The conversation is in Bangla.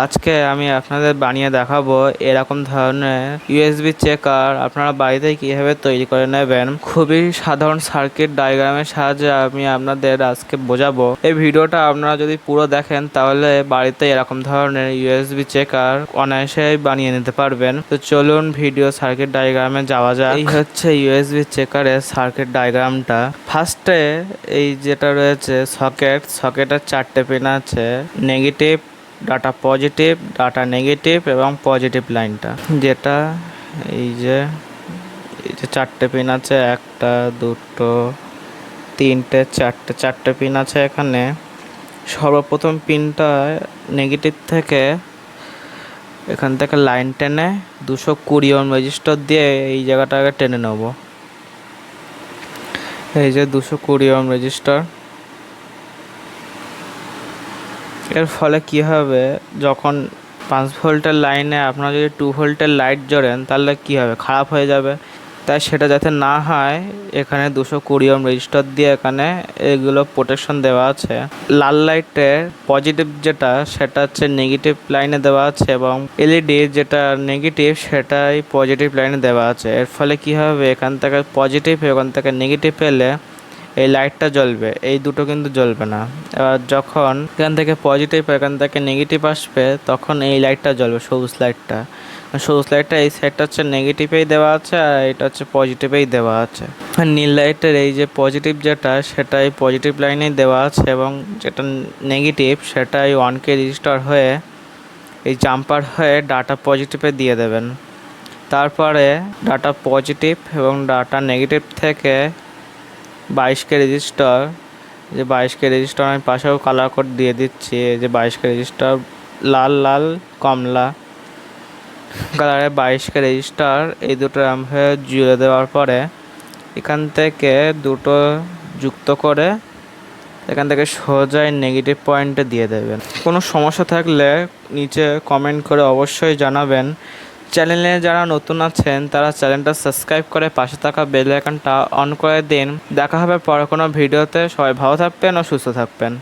আজকে আমি আপনাদের বানিয়ে দেখাবো এরকম ধরনের ইউএসবি চেকার আপনারা বাড়িতে কিভাবে তৈরি করে নেবেন। খুবই সাধারণ সার্কিট ডায়াগ্রামের সাহায্যে আমি আপনাদের আজকে বোঝাবো। এই ভিডিওটা আপনারা যদি পুরো দেখেন তাহলে বাড়িতে এরকম ধরনের ইউএসবি চেকার অনায়াসেই বানিয়ে নিতে পারবেন। তো চলুন ভিডিও সার্কিট ডায়াগ্রামে যাওয়া যাক। এই হচ্ছে ইউএসবি চেকারের সার্কিট ডায়াগ্রামটা। ফার্স্টে এই যেটা রয়েছে সকেটের 4টে পিন আছে, negative, data positive, data negative এবং পজিটিভ লাইনটা, যেটা এই যে 4টে পিন আছে, 1টা 2টো 3টে 4টে পিন আছে এখানে। সর্বপ্রথম পিনটা নেগেটিভ থেকে এখান থেকে লাইন টেনে 220 ওহম রেজিস্টার দিয়ে এই জায়গাটাকে টেনে নেব। এই যে 220 ওহম রেজিস্টার। এর ফলে কি হবে, যখন 5 ভোল্টের লাইনে আপনারা যদি 2 ভোল্টের লাইট জোড়েন তাহলে কি হবে, খারাপ হয়ে যাবে। তাই সেটা যাতে না হয় এখানে 220 ওহম রেজিস্টার দিয়ে এখানে এগুলো প্রোটেকশন দেওয়া আছে। লাল লাইটের পজিটিভ যেটা সেটা হচ্ছে নেগেটিভ লাইনে দেওয়া আছে এবং এলইডি যেটা নেগেটিভ সেটাই পজিটিভ লাইনে দেওয়া আছে। এর ফলে কি হবে, এখান থেকে পজিটিভ এখান থেকে নেগেটিভ এলে এই লাইটটা জ্বলবে, এই দুটো কিন্তু জ্বলবে না। এবার যখন এখান থেকে পজিটিভ এখান থেকে নেগেটিভ আসবে তখন এই লাইটটা জ্বলবে, সবুজ লাইটটা। সবুজ লাইটটা এই সাইডটা হচ্ছে নেগেটিভেই দেওয়া আছে আর এটা হচ্ছে পজিটিভেই দেওয়া আছে। আর নীল লাইটের এই যে পজিটিভ যেটা সেটাই পজিটিভ লাইনেই দেওয়া আছে এবং যেটা নেগেটিভ সেটাই 1K রেজিস্টার হয়ে এই জাম্পার হয়ে ডাটা পজিটিভে দিয়ে দেবেন। তারপরে ডাটা পজিটিভ এবং ডাটা নেগেটিভ থেকে 22K রেজিস্টার, যে 22K রেজিস্টার আমি পাশেও কালার কোড দিয়ে দিচ্ছি। এই যে 22K রেজিস্টার, লাল লাল কমলা কালারে 22K রেজিস্টার, এই দুটো হয়ে জুড়ে দেওয়ার পরে এখান থেকে দুটো যুক্ত করে এখান থেকে সোজাই নেগেটিভ পয়েন্টে দিয়ে দেবেন। কোনো সমস্যা থাকলে নিচে কমেন্ট করে অবশ্যই জানাবেন। চ্যানেলে যারা নতুন আছেন তারা চ্যানেলটা সাবস্ক্রাইব করে পাশে থাকা বেল আইকনটা অন করে দিন। দেখা হবে পরে কোনো ভিডিওতে। সবাই ভালো থাকবেন ও সুস্থ থাকবেন।